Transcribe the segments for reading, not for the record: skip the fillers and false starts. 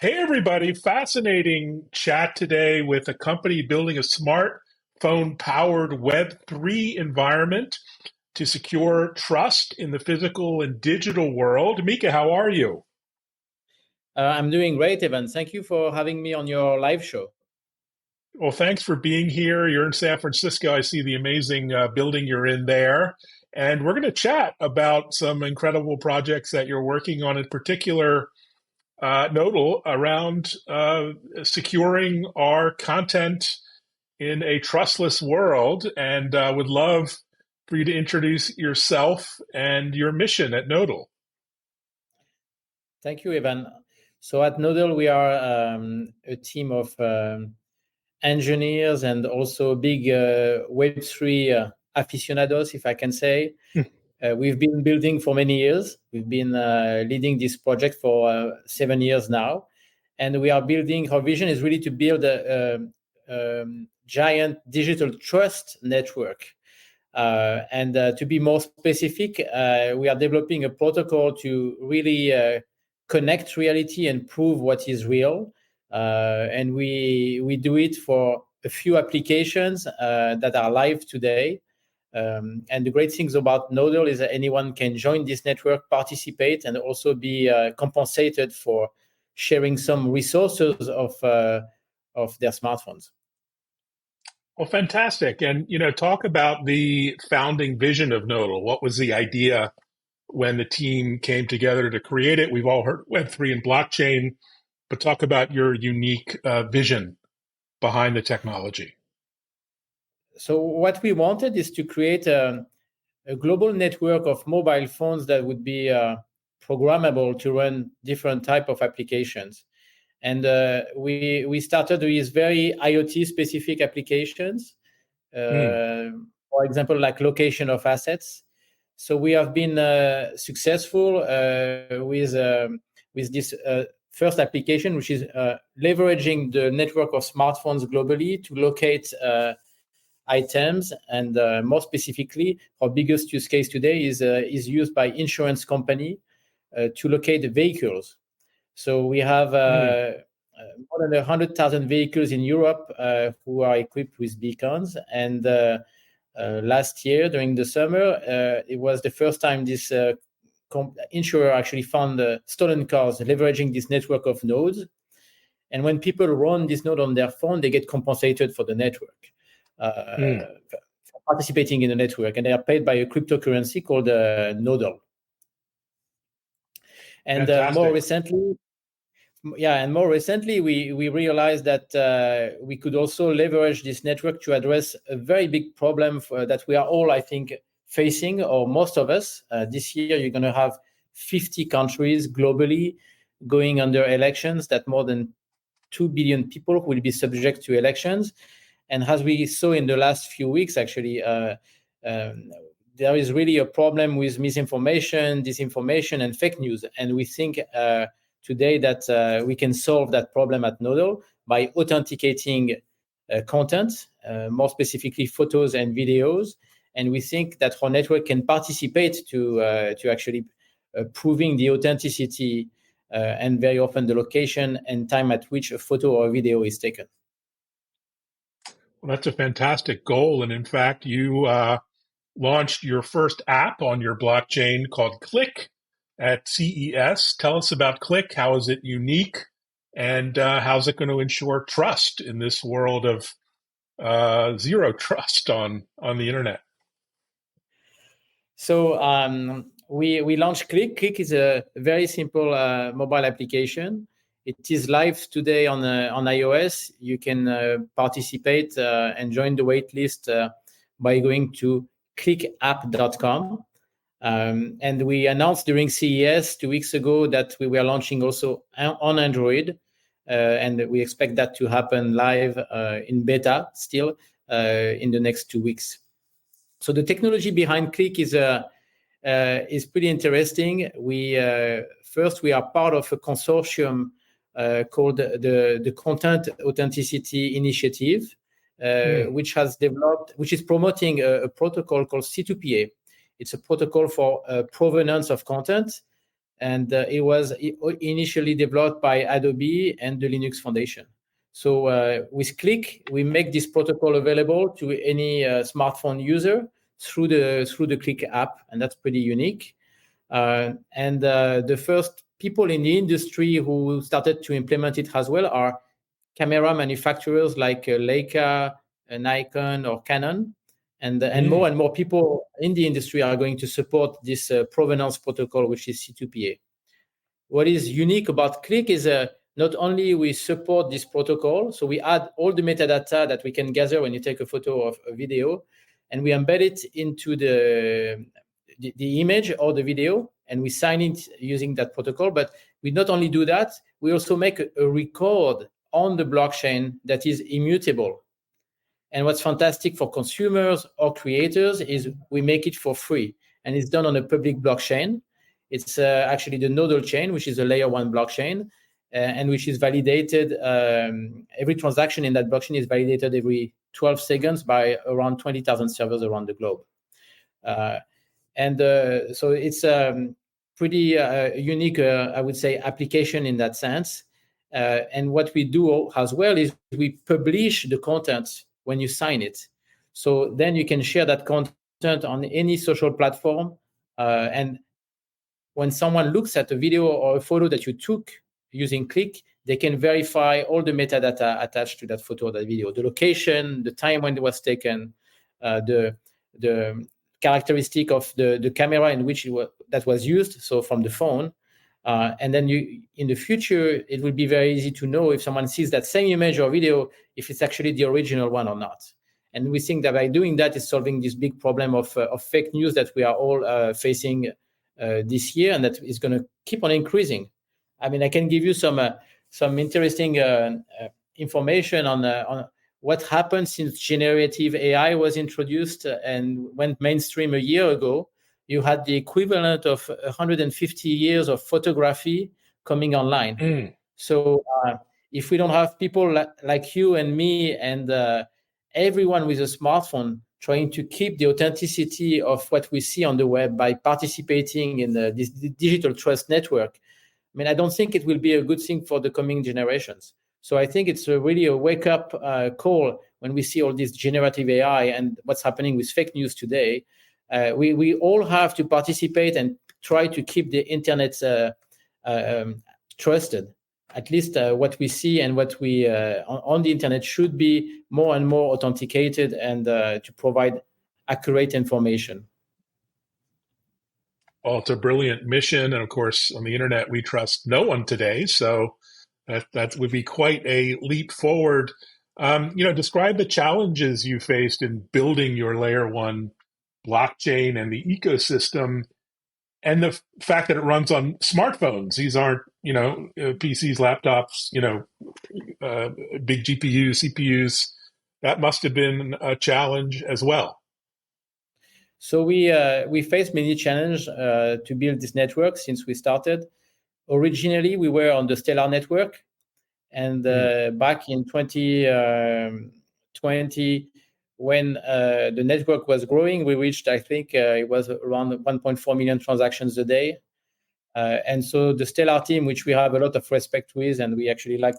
Hey, everybody. Fascinating chat today with a company building a smartphone powered Web3 environment to secure trust in the physical and digital world. Mika, how are you? I'm doing great, Evan. Thank you for having me on your live show. Well, thanks for being here. You're in San Francisco. I see the amazing building you're in there. And we're going to chat about some incredible projects that you're working on, in particular, Nodal, around securing our content in a trustless world, and would love for you to introduce yourself and your mission at Nodal. Thank you, Evan. So at Nodal, we are a team of engineers and also big Web3 aficionados, if I can say. We've been building for many years. We've been leading this project for 7 years now. And we are building, our vision is really to build a giant digital trust network. And to be more specific, we are developing a protocol to really connect reality and prove what is real. And we do it for a few applications that are live today. And the great things about Nodal is that anyone can join this network, participate, and also be compensated for sharing some resources of their smartphones. Well, fantastic. And, talk about the founding vision of Nodal. What was the idea when the team came together to create it? We've all heard Web3 and blockchain, but talk about your unique vision behind the technology. So what we wanted is to create a global network of mobile phones that would be programmable to run different type of applications. And we started with very IoT-specific applications, for example, like location of assets. So we have been successful with this first application, which is leveraging the network of smartphones globally to locate items. And more specifically, our biggest use case today is used by insurance company to locate the vehicles. So we have more than 100,000 vehicles in Europe who are equipped with beacons. And last year, during the summer, it was the first time this insurer actually found stolen cars leveraging this network of nodes. And when people run this node on their phone, they get compensated for the network, for participating in the network. And they are paid by a cryptocurrency called Nodal. And more recently, we realized that we could also leverage this network to address a very big problem that we are all, I think, facing, or most of us. This year, you're going to have 50 countries globally going under elections, that more than 2 billion people will be subject to elections. And as we saw in the last few weeks, actually, there is really a problem with misinformation, disinformation, and fake news. And we think today that we can solve that problem at Nodal by authenticating content, more specifically photos and videos. And we think that our network can participate to actually proving the authenticity and very often the location and time at which a photo or a video is taken. Well, that's a fantastic goal. And in fact, you launched your first app on your blockchain called Click at CES. Tell us about Click. How is it unique? And how's it going to ensure trust in this world of zero trust on the internet? So we launched Click. Click is a very simple mobile application. It is live today on iOS. You can participate and join the waitlist by going to clickapp.com. And we announced during CES 2 weeks ago that we were launching also on Android. And we expect that to happen live in beta still in the next 2 weeks. So the technology behind Click is pretty interesting. We are part of a consortium called the Content Authenticity Initiative, which is promoting a protocol called C2PA. It's a protocol for provenance of content. and it was initially developed by Adobe and the Linux Foundation. So with Click, we make this protocol available to any smartphone user through the Click app, and that's pretty unique. And the first people in the industry who started to implement it as well are camera manufacturers like Leica, Nikon, or Canon. And more people in the industry are going to support this provenance protocol, which is C2PA. What is unique about Click is not only we support this protocol, so we add all the metadata that we can gather when you take a photo or a video, and we embed it into the image or the video, and we sign it using that protocol. But we not only do that, we also make a record on the blockchain that is immutable. And what's fantastic for consumers or creators is we make it for free, and it's done on a public blockchain. It's actually the Nodal chain, which is a layer 1 blockchain, and which is validated. Every transaction in that blockchain is validated every 12 seconds by around 20,000 servers around the globe. So it's pretty unique, I would say, application in that sense. And what we do as well is we publish the content when you sign it. So then you can share that content on any social platform. And when someone looks at a video or a photo that you took using Click, they can verify all the metadata attached to that photo or that video, the location, the time when it was taken, the characteristic of the camera in which that was used, so from the phone. And then in the future, it will be very easy to know if someone sees that same image or video, if it's actually the original one or not. And we think that by doing that is solving this big problem of fake news that we are all facing this year, and that is going to keep on increasing. I mean, I can give you some interesting information on what happened since generative AI was introduced and went mainstream a year ago. You had the equivalent of 150 years of photography coming online. So if we don't have people like you and me and everyone with a smartphone trying to keep the authenticity of what we see on the web by participating in this digital trust network, I mean, I don't think it will be a good thing for the coming generations. So I think it's really a wake-up call when we see all this generative AI and what's happening with fake news today. We all have to participate and try to keep the internet trusted. At least what we see and what we on the internet should be more and more authenticated and to provide accurate information. Well, it's a brilliant mission. And of course, on the internet, we trust no one today. So that would be quite a leap forward. Describe the challenges you faced in building your layer 1 blockchain and the ecosystem, and the fact that it runs on smartphones. These aren't, PCs, laptops, big GPUs, CPUs. That must have been a challenge as well. So we faced many challenges to build this network since we started. Originally, we were on the Stellar network, and back in 2020, when the network was growing, we reached, I think, it was around 1.4 million transactions a day. And so the Stellar team, which we have a lot of respect with, and we actually like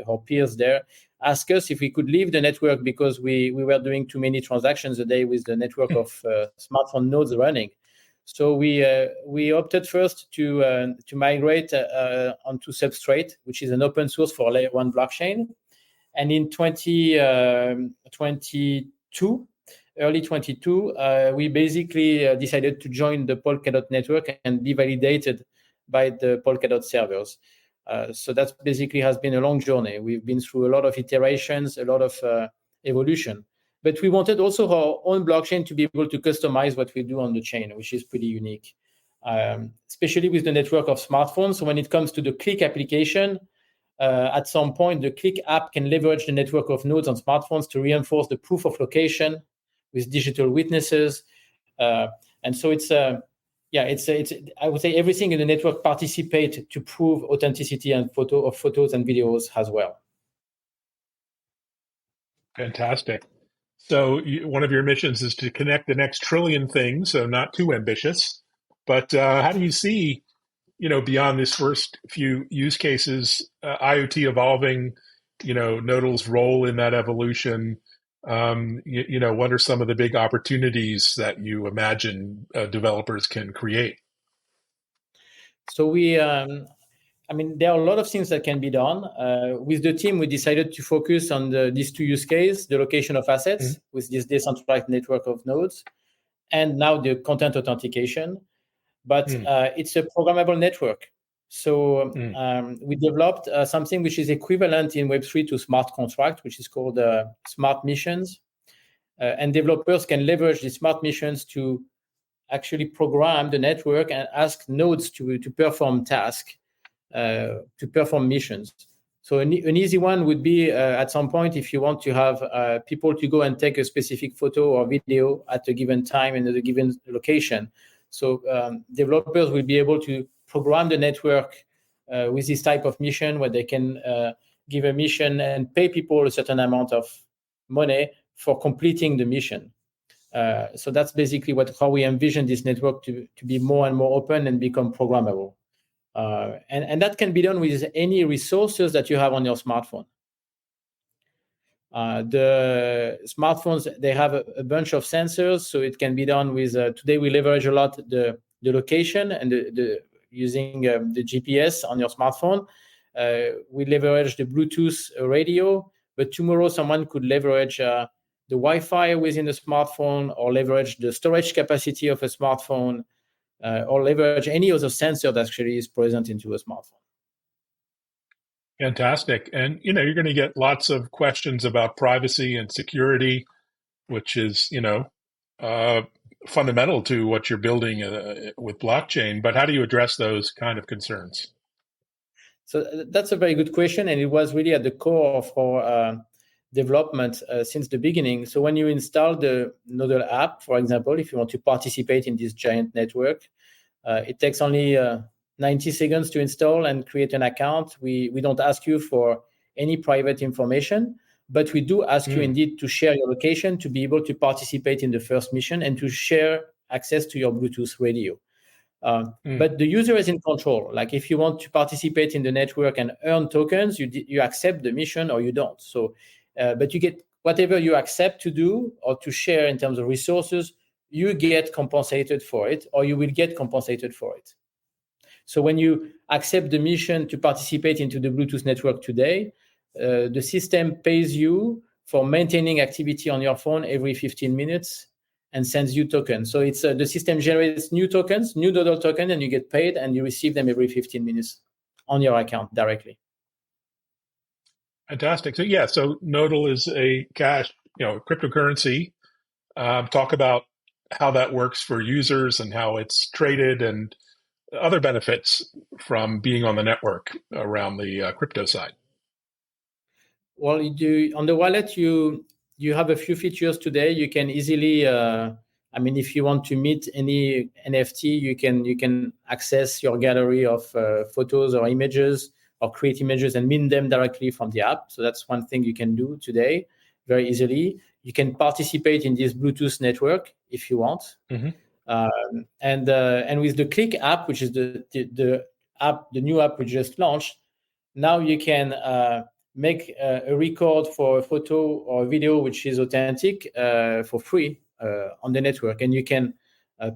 our peers there, asked us if we could leave the network because we were doing too many transactions a day with the network of smartphone nodes running. So we opted first to migrate onto Substrate, which is an open source for layer 1 blockchain. And in 2022, early 22, we basically decided to join the Polkadot network and be validated by the Polkadot servers. So that basically has been a long journey. We've been through a lot of iterations, a lot of evolution. But we wanted also our own blockchain to be able to customize what we do on the chain, which is pretty unique, especially with the network of smartphones. So when it comes to the Click application, at some point, the Click app can leverage the network of nodes on smartphones to reinforce the proof of location with digital witnesses. And so it's I would say everything in the network participate to prove authenticity and photos and videos as well. Fantastic. So one of your missions is to connect the next trillion things, so not too ambitious. But how do you see beyond this first few use cases, IoT evolving, Nodal's role in that evolution, what are some of the big opportunities that you imagine developers can create? So there are a lot of things that can be done. With the team, we decided to focus on these two use cases, the location of assets with this decentralized network of nodes, and now the content authentication. But it's a programmable network. So we developed something which is equivalent in Web3 to smart contract, which is called smart missions. And developers can leverage the smart missions to actually program the network and ask nodes to perform tasks, to perform missions. So an easy one would be at some point, if you want to have people to go and take a specific photo or video at a given time and at a given location. So developers will be able to program the network with this type of mission, where they can give a mission and pay people a certain amount of money for completing the mission. So that's basically how we envision this network to be more and more open and become programmable. And that can be done with any resources that you have on your smartphone. The smartphones, they have a bunch of sensors, so it can be done with, today we leverage a lot the location and the using the GPS on your smartphone. We leverage the Bluetooth radio, but tomorrow someone could leverage the Wi-Fi within the smartphone, or leverage the storage capacity of a smartphone, or leverage any other sensor that actually is present into a smartphone. Fantastic. And, you're going to get lots of questions about privacy and security, which is, fundamental to what you're building with blockchain. But how do you address those kind of concerns? So that's a very good question. And it was really at the core of our development since the beginning. So when you install the Nodal app, for example, if you want to participate in this giant network, it takes only 90 seconds to install and create an account. We don't ask you for any private information, but we do ask you indeed to share your location to be able to participate in the first mission and to share access to your Bluetooth radio. But the user is in control. Like if you want to participate in the network and earn tokens, you accept the mission or you don't. So, but you get whatever you accept to do or to share in terms of resources, you get compensated for it, or you will get compensated for it. So when you accept the mission to participate into the Bluetooth network today, the system pays you for maintaining activity on your phone every 15 minutes and sends you tokens. So it's the system generates new tokens, new Nodal token, and you get paid, and you receive them every 15 minutes on your account directly. Fantastic. So Nodal is a cash, cryptocurrency. Talk about how that works for users and how it's traded and other benefits from being on the network around the crypto side. Well, on the wallet, you have a few features today. You can easily, if you want to meet any NFT, you can access your gallery of photos or images, or create images and mint them directly from the app. So that's one thing you can do today very easily. You can participate in this Bluetooth network if you want. And with the Click app, which is the app, the new app we just launched, now you can make a record for a photo or a video which is authentic for free on the network, and you can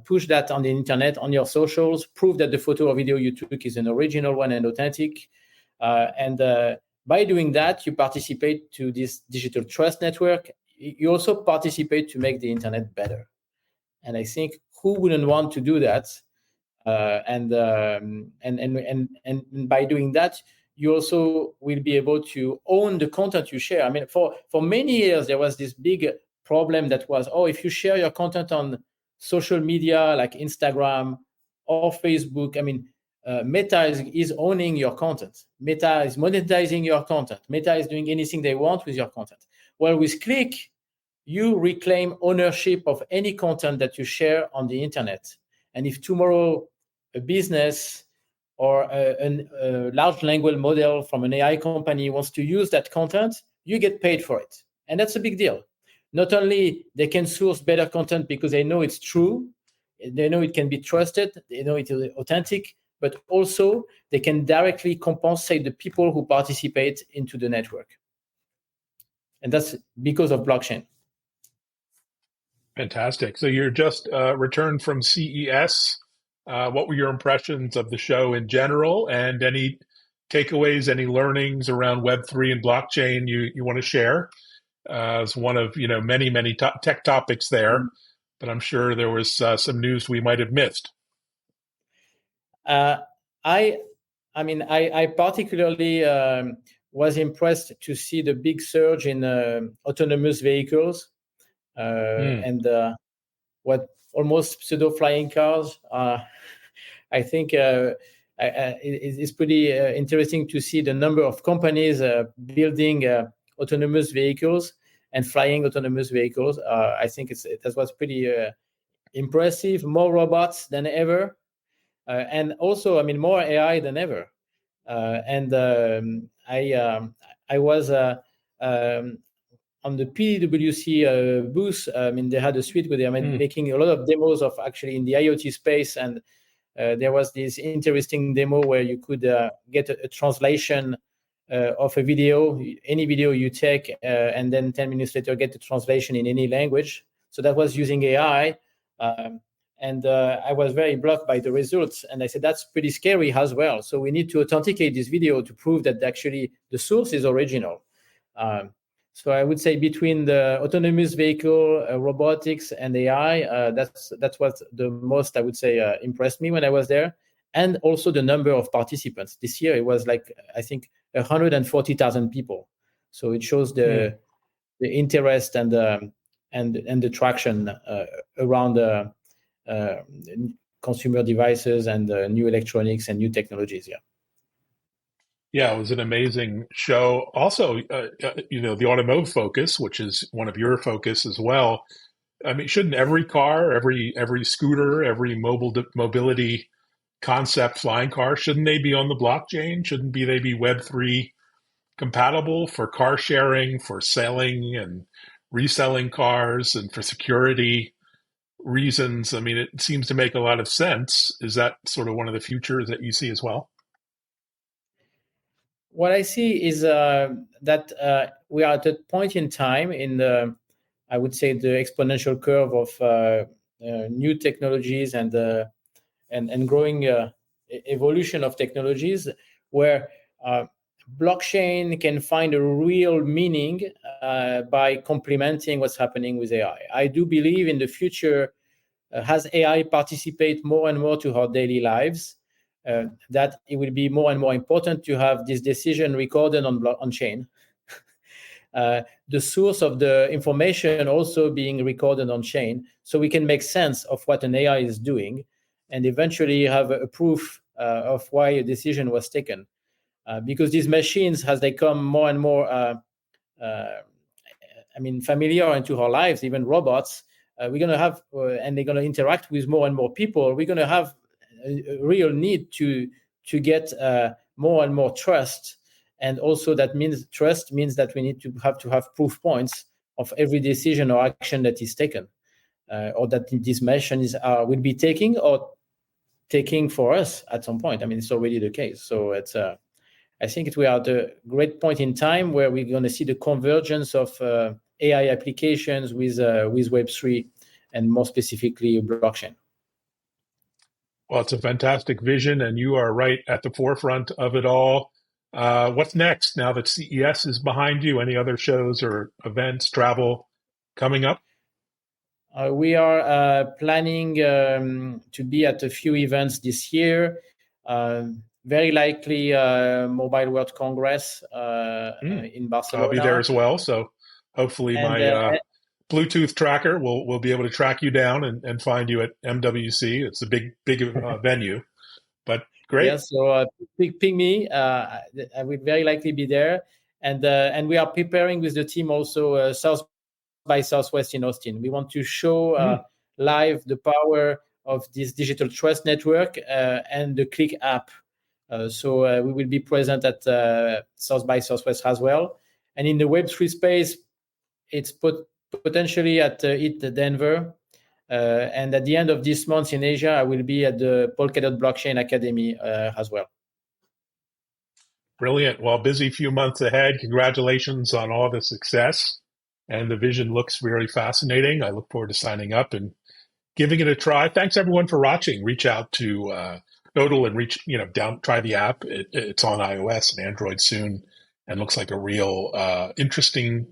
push that on the internet, on your socials, prove that the photo or video you took is an original one and authentic. And by doing that, you participate to this digital trust network. You also participate to make the internet better. And I think who wouldn't want to do that? And by doing that, you also will be able to own the content you share. I mean, for many years, there was this big problem that was, if you share your content on social media like Instagram or Facebook, Meta is owning your content. Meta is monetizing your content. Meta is doing anything they want with your content. Well, with Click, you reclaim ownership of any content that you share on the internet. And if tomorrow a business or a large language model from an AI company wants to use that content, you get paid for it. And that's a big deal. Not only they can source better content because they know it's true, they know it can be trusted, they know it is authentic, but also they can directly compensate the people who participate into the network. And that's because of blockchain. Fantastic. So you're just returned from CES. What were your impressions of the show in general, and any takeaways, any learnings around Web3 and blockchain you want to share? As one of many tech topics there, but I'm sure there was some news we might have missed. I particularly was impressed to see the big surge in autonomous vehicles and what almost pseudo flying cars. I think it's pretty interesting to see the number of companies building autonomous vehicles and flying autonomous vehicles. I think that was pretty impressive. More robots than ever. And also, more AI than ever. I was on the PwC booth. They had a suite where they were making a lot of demos of actually in the IoT space, and there was this interesting demo where you could get a translation of a video, any video you take, and then 10 minutes later get the translation in any language. So that was using AI. And I was very blocked by the results. And I said, that's pretty scary as well. So we need to authenticate this video to prove that actually the source is original. So I would say between the autonomous vehicle, robotics, and AI, that's what the most, I would say, impressed me when I was there. And also the number of participants. This year, it was like, I think, 140,000 people. So it shows the interest and the traction around consumer devices and new electronics and new technologies. Yeah, it was an amazing show. Also, the automotive focus, which is one of your focus as well. I mean, shouldn't every car, every scooter, every mobility concept, flying car, shouldn't they be on the blockchain? Shouldn't they be Web3 compatible for car sharing, for selling and reselling cars, and for security reasons? I mean, it seems to make a lot of sense. Is that sort of one of the futures that you see as well? What I see is that we are at a point in time in I would say, the exponential curve of new technologies and growing evolution of technologies, where blockchain can find a real meaning by complementing what's happening with AI. I do believe in the future, as AI participate more and more to our daily lives, that it will be more and more important to have this decision recorded on chain. The source of the information also being recorded on chain, so we can make sense of what an AI is doing, and eventually have a proof of why a decision was taken. Because these machines, as they come more and more, familiar into our lives, even robots, we're going to have, and they're going to interact with more and more people. We're going to have a real need to get more and more trust. And also that means trust means that we need to have proof points of every decision or action that is taken, or that these machines will be taking or taking for us at some point. I mean, it's already the case. So it's I think we are at a great point in time where we're going to see the convergence of AI applications with Web3 and more specifically blockchain. Well, it's a fantastic vision, and you are right at the forefront of it all. What's next now that CES is behind you? Any other shows or events, travel coming up? We are planning to be at a few events this year. Very likely Mobile World Congress in Barcelona. I'll be there as well. So hopefully my Bluetooth tracker will be able to track you down and find you at MWC. It's a big venue, but great. Yeah, so ping me. I will very likely be there. And we are preparing with the team also South by Southwest in Austin. We want to show live the power of this digital trust network and the Click app. So we will be present at South by Southwest as well. And in the Web3 space, it's potentially at ETH Denver. And at the end of this month in Asia, I will be at the Polkadot Blockchain Academy as well. Brilliant. Well, busy few months ahead. Congratulations on all the success. And the vision looks really fascinating. I look forward to signing up and giving it a try. Thanks everyone for watching. Reach out to Nodal and try the app. It's on iOS and Android soon, and looks like a real interesting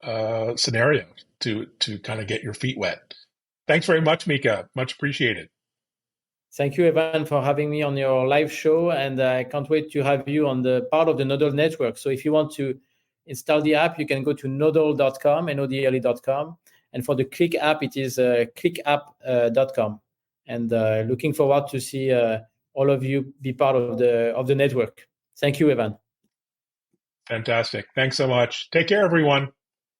scenario to kind of get your feet wet. Thanks very much, Mika. Much appreciated. Thank you, Evan, for having me on your live show, and I can't wait to have you on the part of the Nodal network. So if you want to install the app, you can go to nodal.com, nodal.com. And for the Click app, it is clickapp.com. And looking forward to see all of you be part of the network. Thank you, Evan. Fantastic. Thanks so much. Take care, everyone.